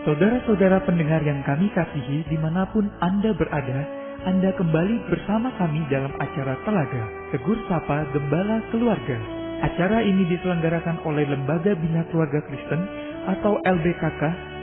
Saudara-saudara pendengar yang kami kasihi dimanapun Anda berada, Anda kembali bersama kami dalam acara Telaga, Tegur Sapa Gembala Keluarga. Acara ini diselenggarakan oleh Lembaga Bina Keluarga Kristen atau LBKK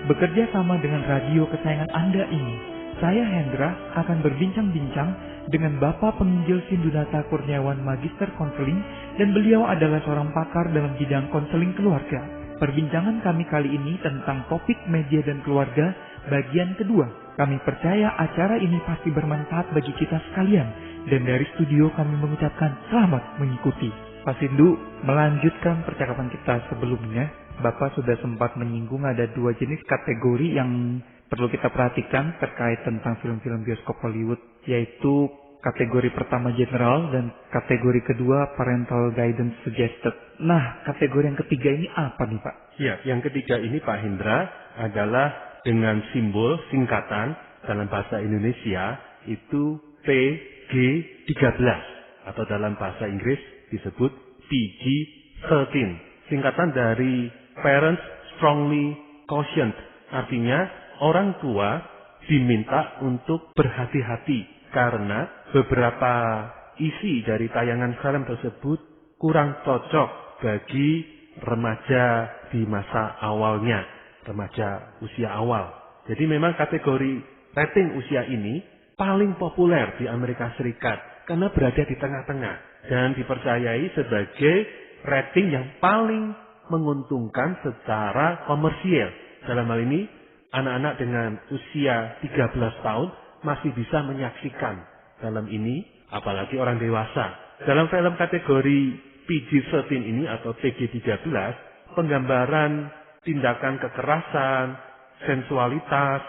bekerja sama dengan radio kesayangan Anda ini. Saya Hendra akan berbincang-bincang dengan Bapak Penginjil Sindunata Kurniawan Magister Konseling dan beliau adalah seorang pakar dalam bidang konseling keluarga. Perbincangan kami kali ini tentang topik media dan keluarga bagian kedua. Kami percaya acara ini pasti bermanfaat bagi kita sekalian dan dari studio kami mengucapkan selamat mengikuti. Pak Sindu, melanjutkan percakapan kita sebelumnya, Bapak sudah sempat menyinggung ada dua jenis kategori yang perlu kita perhatikan terkait tentang film-film bioskop Hollywood, yaitu kategori pertama general dan kategori kedua parental guidance suggested. Nah, kategori yang ketiga ini apa nih Pak? Ya, yang ketiga ini Pak Hendra adalah dengan simbol singkatan dalam bahasa Indonesia itu PG-13 atau dalam bahasa Inggris disebut PG-13. Singkatan dari Parents Strongly Cautioned, artinya orang tua diminta untuk berhati-hati karena beberapa isi dari tayangan film tersebut kurang cocok bagi remaja di masa awalnya, remaja usia awal. Jadi memang kategori rating usia ini paling populer di Amerika Serikat karena berada di tengah-tengah dan dipercayai sebagai rating yang paling menguntungkan secara komersial. Dalam hal ini, anak-anak dengan usia 13 tahun masih bisa menyaksikan film ini, apalagi orang dewasa. Dalam film kategori PG-13 ini atau PG-13, penggambaran tindakan kekerasan, sensualitas,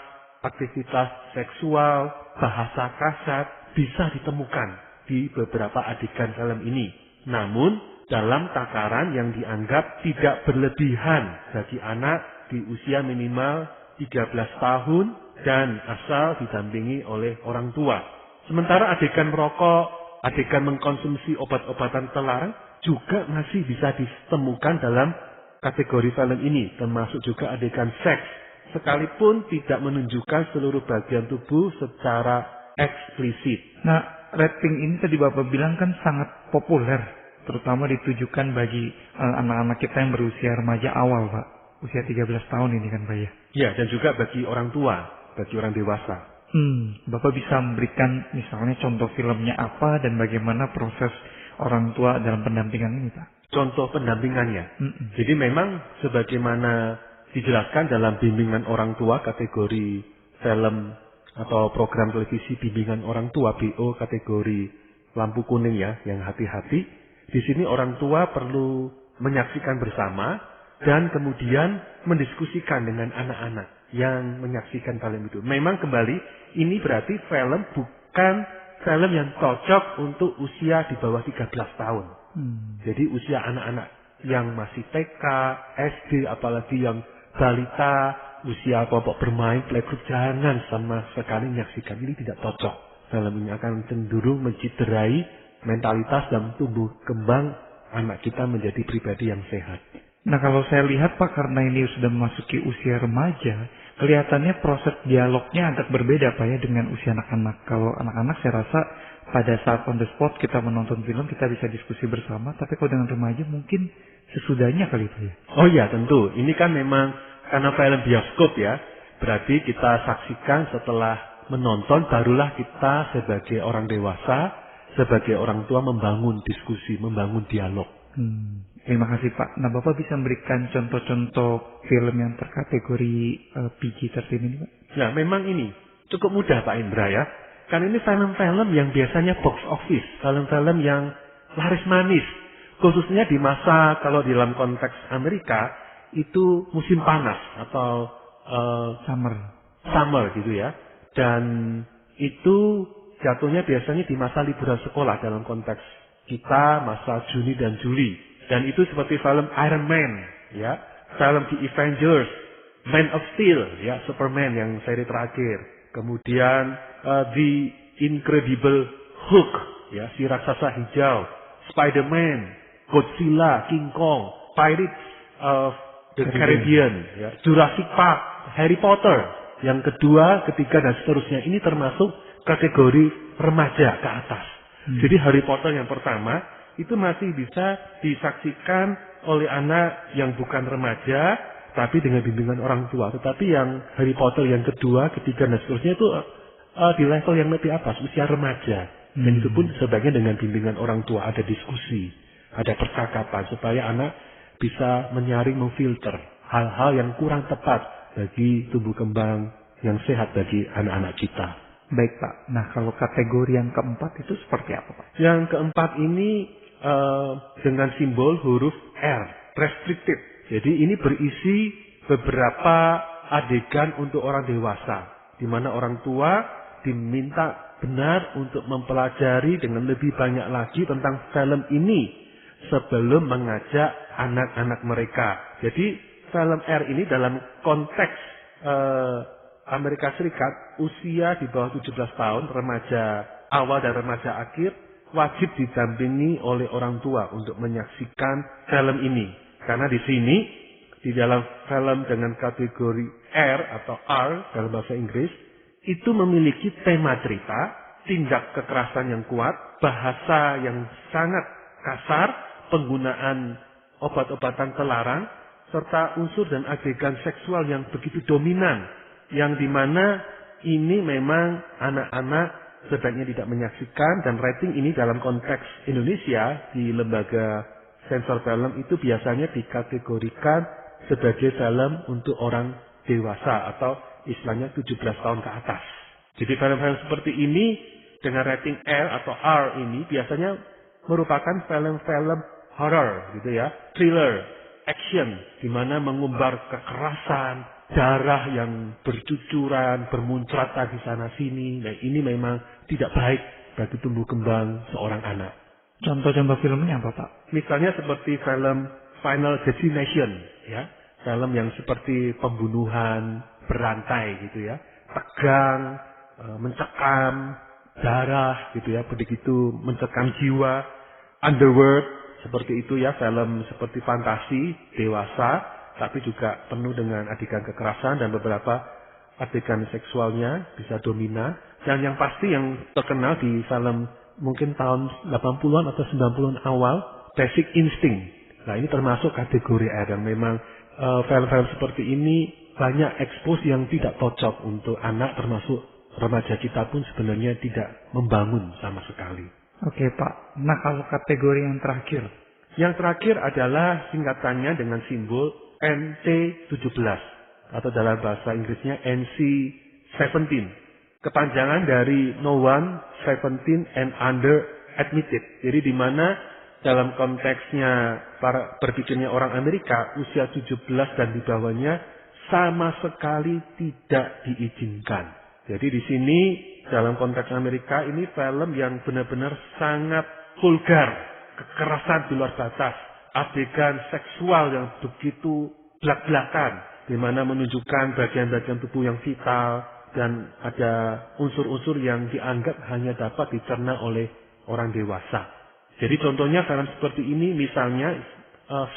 aktivitas seksual, bahasa kasar bisa ditemukan di beberapa adegan film ini. Namun, dalam takaran yang dianggap tidak berlebihan bagi anak di usia minimal 13 tahun dan asal didampingi oleh orang tua. Sementara adegan merokok, adegan mengkonsumsi obat-obatan terlarang juga masih bisa ditemukan dalam kategori film ini, termasuk juga adegan seks, sekalipun tidak menunjukkan seluruh bagian tubuh secara eksplisit. Nah, rating ini tadi Bapak bilang kan sangat populer, terutama ditujukan bagi anak-anak kita yang berusia remaja awal, Pak. Usia 13 tahun ini kan Pak ya? Ya, dan juga bagi orang tua, bagi orang dewasa. Bapak bisa memberikan misalnya contoh filmnya apa dan bagaimana proses orang tua dalam pendampingan ini Pak? Contoh pendampingannya. Jadi memang sebagaimana dijelaskan dalam bimbingan orang tua kategori film atau program televisi bimbingan orang tua BO kategori lampu kuning ya, yang hati-hati. Di sini orang tua perlu menyaksikan bersama dan kemudian mendiskusikan dengan anak-anak yang menyaksikan film itu. Memang kembali, ini berarti film bukan film yang cocok untuk usia di bawah 13 tahun. Jadi usia anak-anak yang masih TK, SD, apalagi yang balita, usia kelompok bermain, playgroup, jangan sama sekali menyaksikan. Ini tidak cocok. Film ini akan cenderung menciderai mentalitas dan tumbuh kembang anak kita menjadi pribadi yang sehat. Nah kalau saya lihat Pak, karena ini sudah memasuki usia remaja, kelihatannya proses dialognya agak berbeda Pak ya dengan usia anak-anak. Kalau anak-anak saya rasa pada saat on the spot kita menonton film kita bisa diskusi bersama, tapi kalau dengan remaja mungkin sesudahnya kali Pak ya. Oh iya tentu, ini kan memang karena film bioskop ya, berarti kita saksikan setelah menonton barulah kita sebagai orang dewasa, sebagai orang tua membangun diskusi, membangun dialog. Terima kasih Pak. Nah Bapak bisa memberikan contoh-contoh film yang terkategori PG-13 ini Pak? Nah memang ini cukup mudah Pak Indra ya. Kan ini film-film yang biasanya box office, film-film yang laris manis. Khususnya di masa kalau dalam konteks Amerika itu musim panas atau summer gitu ya. Dan itu jatuhnya biasanya di masa liburan sekolah dalam konteks kita masa Juni dan Juli. Dan itu seperti film Iron Man, ya, film The Avengers, Man of Steel, ya, Superman yang seri terakhir. Kemudian The Incredible Hulk, ya, si raksasa hijau, Spider-Man, Godzilla, King Kong, Pirates of the Caribbean, ya, Jurassic Park, Harry Potter, yang kedua, ketiga, dan seterusnya. Ini termasuk kategori remaja ke atas. Jadi Harry Potter yang pertama itu masih bisa disaksikan oleh anak yang bukan remaja, tapi dengan bimbingan orang tua. Tetapi yang Harry Potter yang kedua, ketiga, dan seterusnya itu di level yang lebih atas, usia remaja. Dan itu pun sebaiknya dengan bimbingan orang tua, ada diskusi, ada percakapan, supaya anak bisa menyaring, memfilter hal-hal yang kurang tepat bagi tumbuh kembang yang sehat bagi anak-anak kita. Baik Pak, nah kalau kategori yang keempat itu seperti apa Pak? Yang keempat ini dengan simbol huruf R, restricted. Jadi ini berisi beberapa adegan untuk orang dewasa, di mana orang tua diminta benar untuk mempelajari dengan lebih banyak lagi tentang film ini sebelum mengajak anak-anak mereka. Jadi film R ini dalam konteks Amerika Serikat, usia di bawah 17 tahun, remaja awal dan remaja akhir, wajib didampingi oleh orang tua untuk menyaksikan film ini. Karena di sini, di dalam film dengan kategori R atau R dalam bahasa Inggris, itu memiliki tema cerita, tindak kekerasan yang kuat, bahasa yang sangat kasar, penggunaan obat-obatan terlarang, serta unsur dan adegan seksual yang begitu dominan, yang dimana ini memang anak-anak sebaiknya tidak menyaksikan, dan rating ini dalam konteks Indonesia di lembaga sensor film itu biasanya dikategorikan sebagai film untuk orang dewasa atau istilahnya 17 tahun ke atas. Jadi film-film seperti ini dengan rating R atau R ini biasanya merupakan film-film horror gitu ya, thriller, action, di mana mengumbar kekerasan, darah yang bercucuran, bermuncratan di sana sini. Nah, ini memang tidak baik bagi tumbuh kembang seorang anak. Contoh-contoh filmnya apa Pak? Misalnya seperti film Final Destination, ya, film yang seperti pembunuhan berantai gitu ya, tegang, mencekam, darah gitu ya, begitu mencekam jiwa. Underworld seperti itu ya, film seperti fantasi dewasa, tapi juga penuh dengan adegan kekerasan dan beberapa adegan seksualnya bisa dominan. Dan yang pasti yang terkenal di film mungkin tahun 80-an atau 90-an awal, Basic Instinct. Nah, ini termasuk kategori R yang memang film-film seperti ini banyak ekspos yang tidak cocok untuk anak, termasuk remaja kita pun sebenarnya tidak membangun sama sekali. Oke Pak, nah kalau kategori yang terakhir? Yang terakhir adalah singkatannya dengan simbol NC17 atau dalam bahasa Inggrisnya NC17. Kepanjangan dari No One, 17 and Under Admitted. Jadi di mana dalam konteksnya para berpikirnya orang Amerika, usia 17 dan di bawahnya sama sekali tidak diizinkan. Jadi di sini dalam konteks Amerika ini film yang benar-benar sangat vulgar, kekerasan di luar batas, adegan seksual yang begitu belak-belakan, di mana menunjukkan bagian-bagian tubuh yang vital dan ada unsur-unsur yang dianggap hanya dapat dicerna oleh orang dewasa. Jadi contohnya film seperti ini misalnya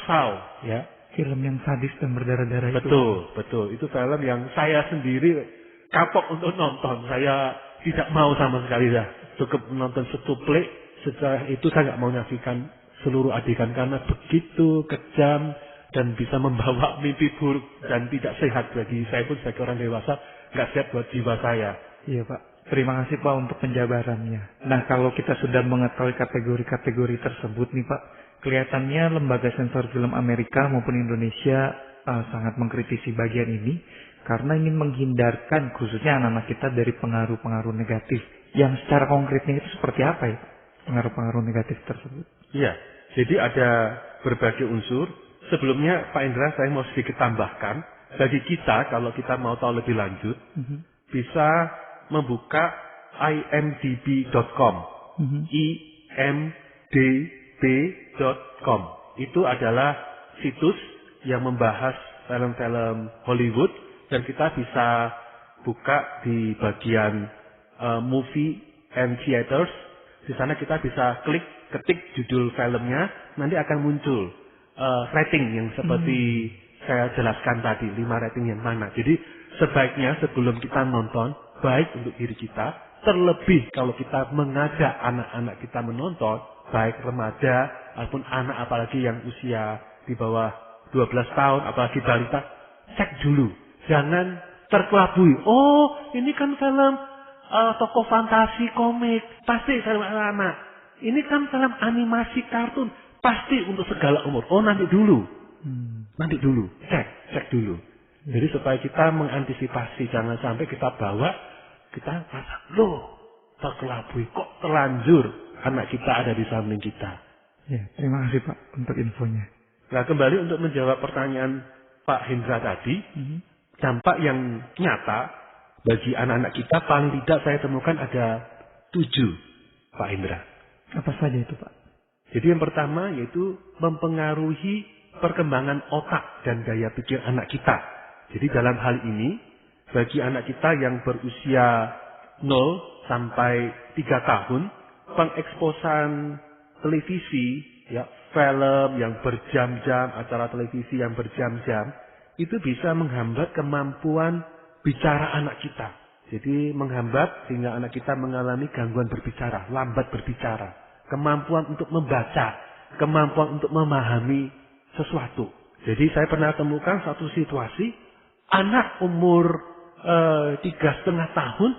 Saw, ya. Film yang sadis dan berdarah-darah itu. Betul. Itu film yang saya sendiri kapok untuk nonton. Saya tidak mau sama sekali dah. Cukup menonton setuplik, setelah itu saya nggak mau nyaksikan seluruh adegan karena begitu kejam dan bisa membawa mimpi buruk dan tidak sehat bagi saya pun sebagai orang dewasa, nggak sehat buat jiwa saya. Iya Pak, terima kasih Pak untuk penjabarannya. Nah kalau kita sudah mengetahui kategori-kategori tersebut nih Pak, kelihatannya lembaga sensor film Amerika maupun Indonesia sangat mengkritisi bagian ini karena ingin menghindarkan khususnya anak-anak kita dari pengaruh-pengaruh negatif. Yang secara konkretnya itu seperti apa ya pengaruh-pengaruh negatif tersebut? Iya, jadi ada berbagai unsur. Sebelumnya Pak Indra, saya mau sedikit tambahkan. Bagi kita, kalau kita mau tahu lebih lanjut, bisa membuka imdb.com. imdb.com. Itu adalah situs yang membahas film-film Hollywood, dan kita bisa buka di bagian movie and theaters. Di sana kita bisa ketik judul filmnya, nanti akan muncul rating yang seperti saya jelaskan tadi, 5 rating yang mana. Jadi sebaiknya sebelum kita nonton, baik untuk diri kita, terlebih kalau kita mengajak anak-anak kita menonton, baik remaja ataupun anak apalagi yang usia di bawah 12 tahun, apalagi balita, cek dulu. Jangan terkelabui. Oh, ini kan film tokoh fantasi komik, pasti film anak-anak. Ini kan film animasi kartun, pasti untuk segala umur. Oh, nanti dulu. Nanti dulu, cek dulu. Jadi supaya kita mengantisipasi, jangan sampai kita bawa, kita merasa, loh, terkelabui, kok terlanjur anak kita ada di samping kita. Ya, terima kasih Pak untuk infonya. Nah, kembali untuk menjawab pertanyaan Pak Hendra tadi, dampak yang nyata bagi anak-anak kita paling tidak saya temukan ada 7, Pak Hendra. Apa saja itu Pak? Jadi yang pertama yaitu mempengaruhi perkembangan otak dan daya pikir anak kita. Jadi dalam hal ini, bagi anak kita yang berusia 0 sampai 3 tahun, pengeksposan televisi, ya, film yang berjam-jam, acara televisi yang berjam-jam, itu bisa menghambat kemampuan bicara anak kita. Jadi menghambat sehingga anak kita mengalami gangguan berbicara, lambat berbicara, kemampuan untuk membaca, kemampuan untuk memahami sesuatu. Jadi saya pernah temukan satu situasi, anak umur 3,5 tahun,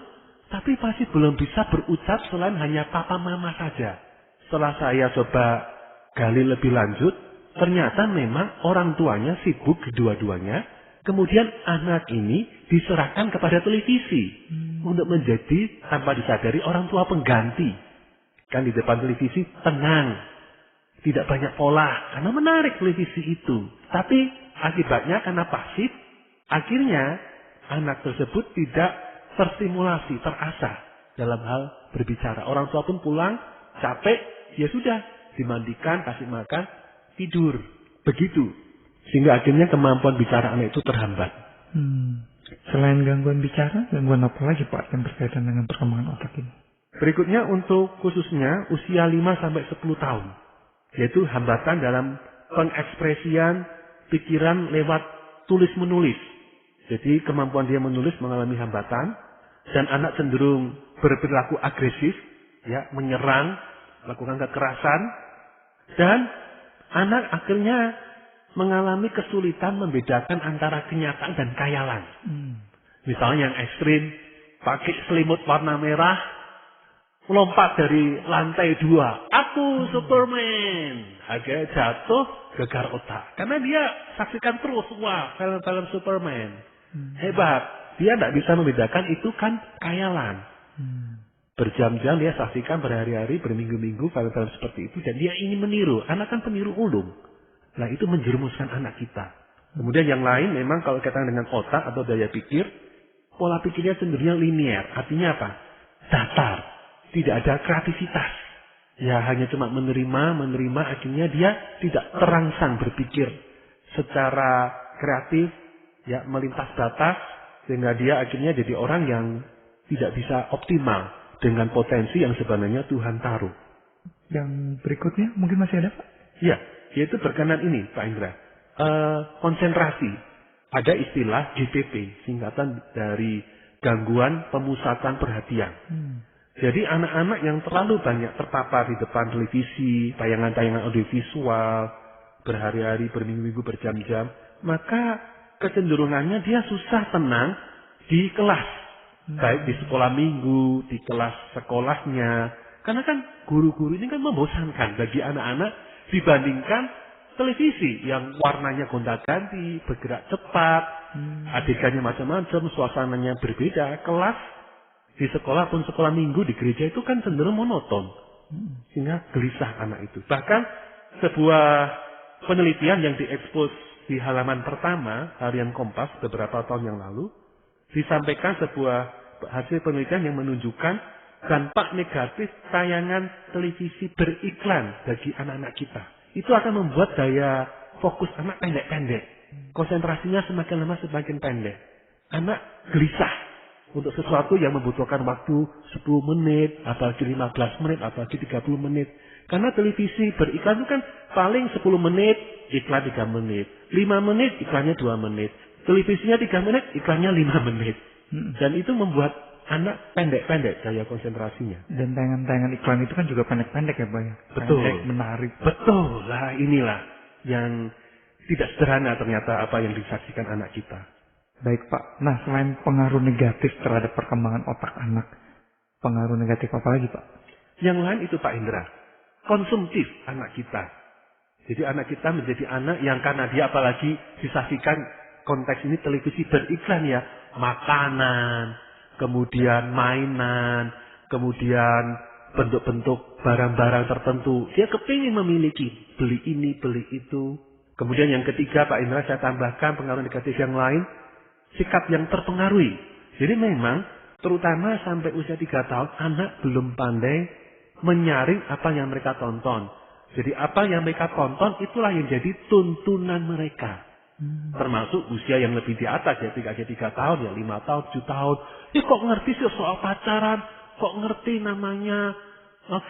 tapi masih belum bisa berucap selain hanya papa mama saja. Setelah saya coba gali lebih lanjut, ternyata memang orang tuanya sibuk kedua-duanya. Kemudian anak ini diserahkan kepada televisi untuk menjadi tanpa disadari orang tua pengganti. Kan di depan televisi tenang, tidak banyak pola, karena menarik televisi itu. Tapi akibatnya karena pasif, akhirnya anak tersebut tidak terstimulasi, terasah dalam hal berbicara. Orang tua pun pulang, capek, ya sudah, dimandikan, kasih makan, tidur. Begitu. Sehingga akhirnya kemampuan bicara anak itu terhambat. Selain gangguan bicara, gangguan apa lagi Pak yang berkaitan dengan perkembangan otak ini? Berikutnya untuk khususnya usia 5-10 tahun. Yaitu hambatan dalam pengekspresian pikiran lewat tulis-menulis. Jadi kemampuan dia menulis mengalami hambatan. Dan anak cenderung berperilaku agresif, ya, menyerang, melakukan kekerasan. Dan anak akhirnya mengalami kesulitan membedakan antara kenyataan dan khayalan. Misalnya yang ekstrim, pakai selimut warna merah, lompat dari lantai 2. Aku Superman. Agak jatuh, gegar otak. Karena dia saksikan terus, wah, film-film Superman. Hebat. Dia tidak bisa membedakan itu kan khayalan. Berjam-jam dia saksikan berhari-hari, berminggu-minggu film-film seperti itu. Dan dia ingin meniru. Anak kan peniru ulung. Nah itu menjerumuskan anak kita. Kemudian yang lain memang kalau kaitan dengan otak atau daya pikir, pola pikirnya cenderungnya linear. Artinya apa? Datar. Tidak ada kreativitas. Ya hanya cuma menerima, akhirnya dia tidak terangsang berpikir secara kreatif, ya melintas batas, sehingga dia akhirnya jadi orang yang tidak bisa optimal dengan potensi yang sebenarnya Tuhan taruh. Yang berikutnya mungkin masih ada Pak? Ya, yaitu berkenan ini Pak Indra. Konsentrasi. Ada istilah GPP, singkatan dari gangguan pemusatan perhatian. Jadi anak-anak yang terlalu banyak terpapar di depan televisi, tayangan-tayangan audiovisual, berhari-hari, berminggu-minggu, berjam-jam, maka kecenderungannya dia susah tenang di kelas. Baik di sekolah minggu, di kelas sekolahnya. Karena kan guru-guru ini kan membosankan bagi anak-anak dibandingkan televisi yang warnanya gonta-ganti, bergerak cepat, adegannya macam-macam, suasananya berbeda. Kelas di sekolah pun sekolah minggu di gereja itu kan cenderung monoton. Sehingga gelisah anak itu. Bahkan sebuah penelitian yang diekspos di halaman pertama harian Kompas beberapa tahun yang lalu, disampaikan sebuah hasil penelitian yang menunjukkan dampak negatif tayangan televisi beriklan bagi anak-anak kita. Itu akan membuat daya fokus anak pendek-pendek. Konsentrasinya semakin lama semakin pendek. Anak gelisah untuk sesuatu yang membutuhkan waktu 10 menit, apalagi 15 menit, apalagi 30 menit. Karena televisi beriklan itu kan paling 10 menit, iklan 3 menit. 5 menit, iklannya 2 menit. Televisinya 3 menit, iklannya 5 menit. Dan itu membuat anak pendek-pendek daya konsentrasinya. Dan tayangan-tayangan iklan itu kan juga pendek-pendek ya Pak ya? Betul. Pendek, menarik. Betul lah, inilah yang tidak sederhana ternyata apa yang disaksikan anak kita. Baik Pak, nah selain pengaruh negatif terhadap perkembangan otak anak, pengaruh negatif apa lagi Pak? Yang lain itu Pak Indra, konsumtif anak kita. Jadi anak kita menjadi anak yang karena dia apalagi disaksikan konteks ini televisi beriklan ya, makanan, kemudian mainan, kemudian bentuk-bentuk barang-barang tertentu. Dia kepingin memiliki, beli ini, beli itu. Kemudian yang ketiga Pak Indra saya tambahkan pengaruh negatif yang lain, sikap yang terpengaruhi. Jadi memang terutama sampai usia 3 tahun anak belum pandai menyaring apa yang mereka tonton. Jadi apa yang mereka tonton itulah yang jadi tuntunan mereka. Termasuk usia yang lebih di atas ya 3 tahun ya 5 tahun 7 tahun. Ya kok ngerti sih soal pacaran, kok ngerti namanya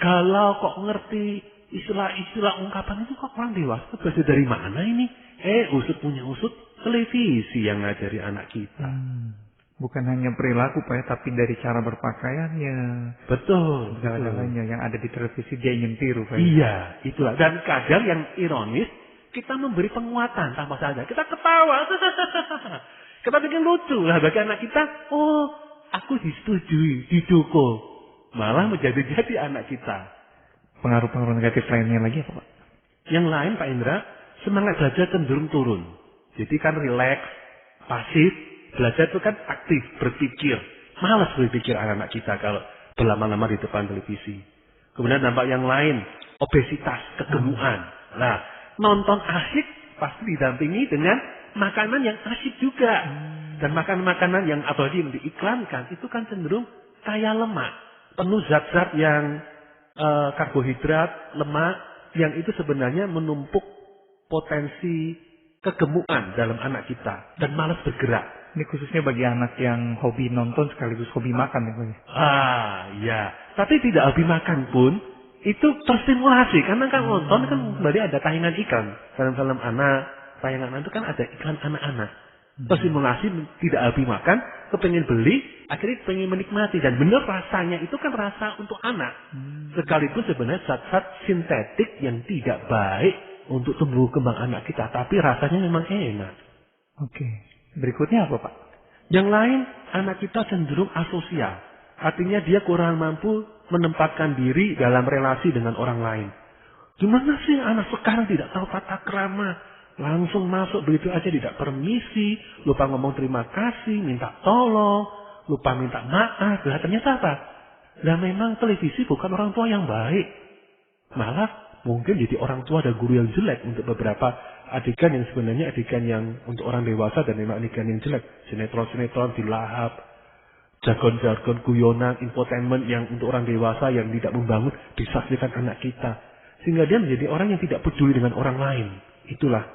galau, kok ngerti istilah-istilah ungkapan itu, kok orang dewasa belajar dari mana ini? Usut punya usut, televisi yang ngajari anak kita. Bukan hanya perilaku Pak ya, tapi dari cara berpakaiannya. Betul. Segala-galanya yang ada di televisi dia ingin tiru Pak. Iya, itulah. Dan kadang yang ironis, kita memberi penguatan tanpa sadar. Kita ketawa. Kita bikin lucu lah bagi anak kita. Oh, aku disetujui, didukung. Malah menjadi anak kita. Pengaruh-pengaruh negatif lainnya lagi apa Pak? Yang lain Pak Indra, semangat belajar cenderung turun. Jadi kan rileks, pasif. Belajar itu kan aktif, berpikir. Malas berpikir anak-anak kita kalau berlama-lama di depan televisi. Kemudian dampak yang lain, obesitas, kegemukan. Nah, nonton asyik pasti didampingi dengan makanan yang asyik juga. Dan makanan-makanan yang apalagi yang diiklankan itu kan cenderung kaya lemak. Penuh zat-zat yang karbohidrat, lemak, yang itu sebenarnya menumpuk potensi kegemukan dalam anak kita. Dan malas bergerak. Ini khususnya bagi anak yang hobi nonton sekaligus hobi makan ya Pak. Ya. Tapi tidak hobi makan pun itu terstimulasi. Karena kan nonton kan kembali ada tayangan iklan. Film-film anak, tayangan anak itu kan ada iklan anak-anak. Terstimulasi tidak hobi makan, kepengen beli, akhirnya pengen menikmati. Dan benar rasanya itu kan rasa untuk anak. Sekalipun sebenarnya zat-zat sintetik yang tidak baik untuk tumbuh kembang anak kita. Tapi rasanya memang enak. Oke. Berikutnya apa Pak? Yang lain, anak kita cenderung asosial. Artinya dia kurang mampu menempatkan diri dalam relasi dengan orang lain. Gimana sih anak sekarang tidak tahu tata krama? Langsung masuk begitu aja tidak permisi, lupa ngomong terima kasih, minta tolong, lupa minta maaf. Nah, ternyata apa? Nah memang televisi bukan orang tua yang baik. Malah mungkin jadi orang tua ada guru yang jelek untuk beberapa adegan yang sebenarnya adegan yang untuk orang dewasa dan memang adegan yang jelek. Sinetron-sinetron dilahap, jargon-jargon guyonan, infotainment yang untuk orang dewasa yang tidak membangun disaksikan anak kita. Sehingga dia menjadi orang yang tidak peduli dengan orang lain. Itulah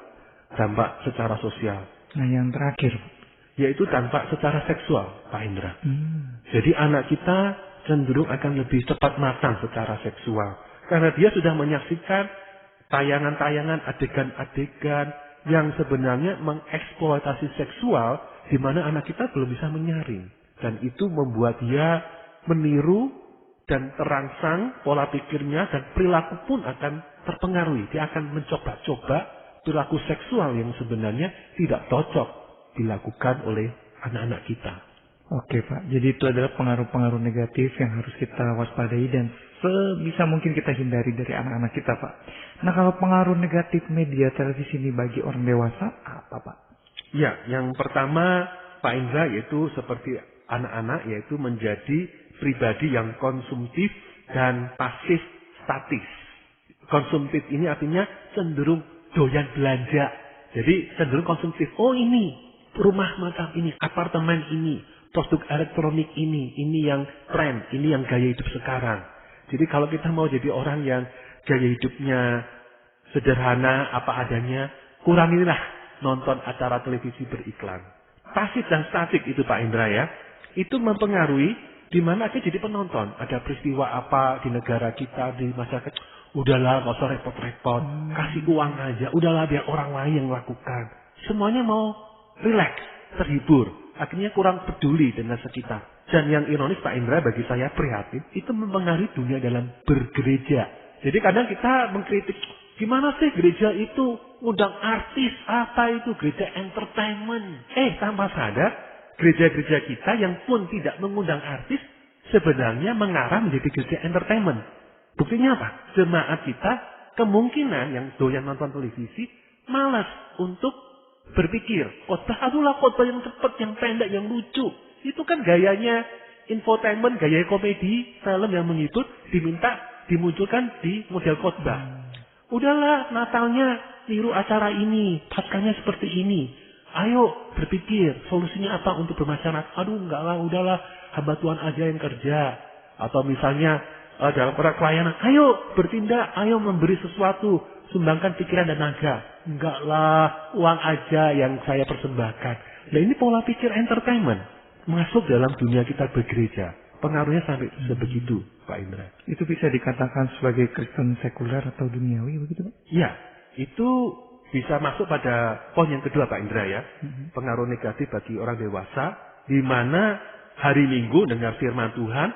dampak secara sosial. Nah yang terakhir, yaitu dampak secara seksual, Pak Indra. Jadi anak kita cenderung akan lebih cepat matang secara seksual. Karena dia sudah menyaksikan tayangan-tayangan, adegan-adegan yang sebenarnya mengeksploitasi seksual di mana anak kita belum bisa menyaring. Dan itu membuat dia meniru dan terangsang pola pikirnya dan perilaku pun akan terpengaruhi. Dia akan mencoba-coba perilaku seksual yang sebenarnya tidak cocok dilakukan oleh anak-anak kita. Oke Pak, jadi itu adalah pengaruh-pengaruh negatif yang harus kita waspadai dan sebisa mungkin kita hindari dari anak-anak kita Pak. Nah kalau pengaruh negatif media televisi ini bagi orang dewasa apa Pak? Ya, yang pertama Pak Indra yaitu seperti anak-anak yaitu menjadi pribadi yang konsumtif dan pasif statis. Konsumtif ini artinya cenderung doyan belanja. Jadi cenderung konsumtif. Oh ini rumah macam ini, apartemen ini, produk elektronik ini yang tren, ini yang gaya hidup sekarang. Jadi kalau kita mau jadi orang yang gaya hidupnya sederhana, apa adanya, kurangilah nonton acara televisi beriklan. Pasif dan statik itu Pak Indra ya, itu mempengaruhi di mana aja jadi penonton. Ada peristiwa apa di negara kita, di masyarakat, udahlah gak usah repot-repot, kasih uang aja, udahlah biar orang lain yang lakukan. Semuanya mau relax, terhibur. Akhirnya kurang peduli dengan sekitar. Dan yang ironis Pak Indra, bagi saya prihatin, itu mempengaruhi dunia dalam bergereja. Jadi kadang kita mengkritik, gimana sih gereja itu ngundang artis, apa itu gereja entertainment. Tanpa sadar, gereja-gereja kita yang pun tidak mengundang artis, sebenarnya mengarah menjadi gereja entertainment. Buktinya apa? Jemaat kita kemungkinan yang doyan nonton televisi, malas untuk berpikir. Khotbah yang cepat, yang pendek, yang lucu. Itu kan gayanya infotainment, gaya komedi, film yang menghibur, dimunculkan di model khotbah. Udahlah, Natalnya niru acara ini, Paskahnya seperti ini. Ayo berpikir, solusinya apa untuk bermasyarakat? Enggak lah, udahlah, hamba Tuhan aja yang kerja. Atau misalnya dalam pelayanan, ayo bertindak, ayo memberi sesuatu, sumbangkan pikiran dan naga. Enggak lah, uang aja yang saya persembahkan. Nah, ini pola pikir entertainment masuk dalam dunia kita bergereja. Pengaruhnya sampai sebegitu, Pak Indra. Itu bisa dikatakan sebagai Kristen sekuler atau duniawi begitu, Pak? Iya, itu bisa masuk pada poin yang kedua, Pak Indra ya. Pengaruh negatif bagi orang dewasa, di mana hari Minggu dengar firman Tuhan,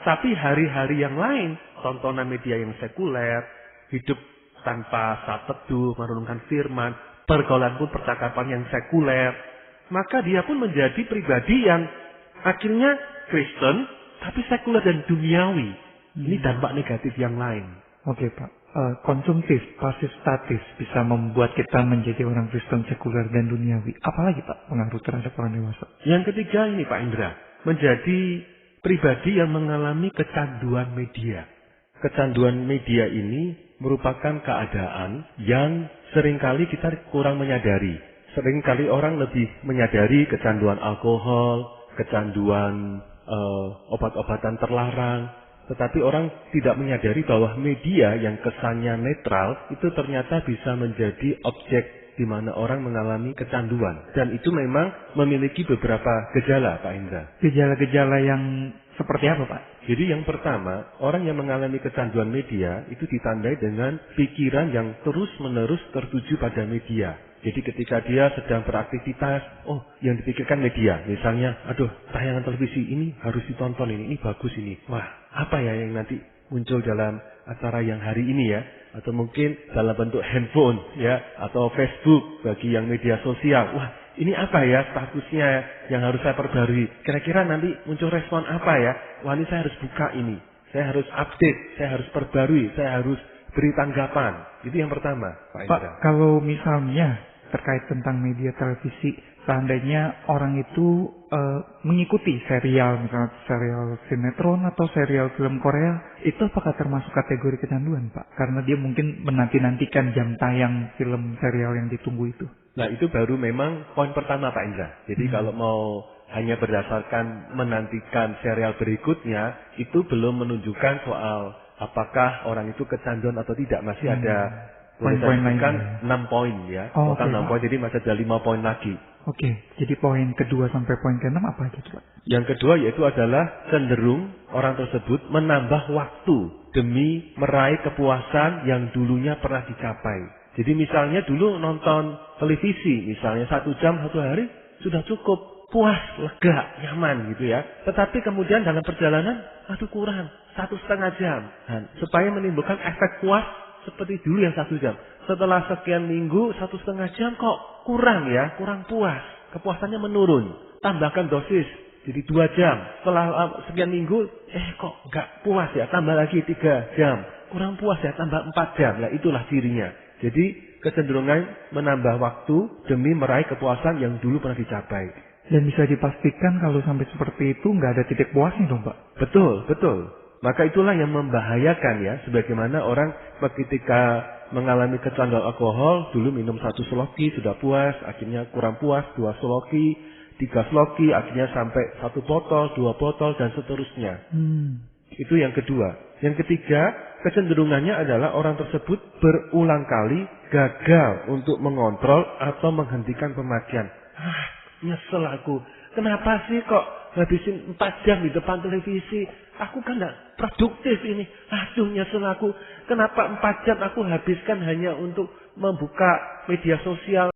tapi hari-hari yang lain, tontonan media yang sekuler, hidup tanpa saat teduh, merenungkan firman, pergaulan pun percakapan yang sekuler, maka dia pun menjadi pribadi yang akhirnya Kristen, tapi sekuler dan duniawi. Ini dampak negatif yang lain. Oke, Pak. Konsumtif, pasif statis bisa membuat kita menjadi orang Kristen sekuler dan duniawi. Apalagi, Pak, pengaruh terhadap orang dewasa? Yang ketiga ini, Pak Indra, menjadi pribadi yang mengalami kecanduan media. Kecanduan media ini merupakan keadaan yang seringkali kita kurang menyadari. Seringkali orang lebih menyadari kecanduan alkohol, kecanduan obat-obatan terlarang. Tetapi orang tidak menyadari bahwa media yang kesannya netral itu ternyata bisa menjadi objek di mana orang mengalami kecanduan. Dan itu memang memiliki beberapa gejala, Pak Indra. Gejala-gejala yang seperti apa, Pak? Jadi yang pertama, orang yang mengalami kecanduan media itu ditandai dengan pikiran yang terus-menerus tertuju pada media. Jadi ketika dia sedang beraktivitas, yang dipikirkan media. Misalnya, tayangan televisi ini harus ditonton, ini bagus ini. Wah, apa ya yang nanti muncul dalam acara yang hari ini ya? Atau mungkin dalam bentuk handphone ya, atau Facebook bagi yang media sosial. Wah, ini apa ya statusnya yang harus saya perbarui? Kira-kira nanti muncul respon apa ya? Wah, ini saya harus buka ini. Saya harus update, saya harus perbarui, saya harus beri tanggapan. Itu yang pertama, Pak Indra. Pak, kalau misalnya terkait tentang media televisi, seandainya orang itu mengikuti serial, misalnya serial sinetron atau serial film Korea, itu apakah termasuk kategori kecanduan, Pak? Karena dia mungkin menanti-nantikan jam tayang film serial yang ditunggu itu. Nah, itu baru memang poin pertama, Pak Indra. Jadi kalau mau hanya berdasarkan menantikan serial berikutnya, itu belum menunjukkan soal apakah orang itu kecanduan atau tidak. Masih ada poin-poin lain. 6 poin ya. Total 6 poin, jadi masih ada 5 poin lagi. Oke, jadi poin kedua sampai poin ke-6 apa aja, Pak? Yang kedua yaitu adalah cenderung orang tersebut menambah waktu demi meraih kepuasan yang dulunya pernah dicapai. Jadi misalnya dulu nonton televisi, misalnya 1 jam 1 hari sudah cukup, puas, lega, nyaman gitu ya. Tetapi kemudian dalam perjalanan, kurang 1,5 jam. Dan supaya menimbulkan efek puas seperti dulu yang 1 jam. Setelah sekian minggu, 1,5 jam kok kurang ya, kurang puas. Kepuasannya menurun. Tambahkan dosis, jadi 2 jam. Setelah sekian minggu, kok nggak puas ya, tambah lagi 3 jam. Kurang puas ya, tambah 4 jam. Nah, itulah cirinya. Jadi kecenderungan menambah waktu demi meraih kepuasan yang dulu pernah dicapai. Dan bisa dipastikan kalau sampai seperti itu nggak ada titik puasnya dong, Pak? Betul, betul. Maka itulah yang membahayakan ya. Sebagaimana orang ketika mengalami kecanduan alkohol, dulu minum 1 sloki sudah puas, akhirnya kurang puas, 2 sloki, 3 sloki, akhirnya sampai 1 botol, 2 botol, dan seterusnya. Itu yang kedua. Yang ketiga, kecenderungannya adalah orang tersebut berulang kali gagal untuk mengontrol atau menghentikan pemakaian. Nyesel aku. Kenapa sih kok habisin 4 jam di depan televisi? Aku kan gak produktif ini. Nyesel aku. Kenapa 4 jam aku habiskan hanya untuk membuka media sosial?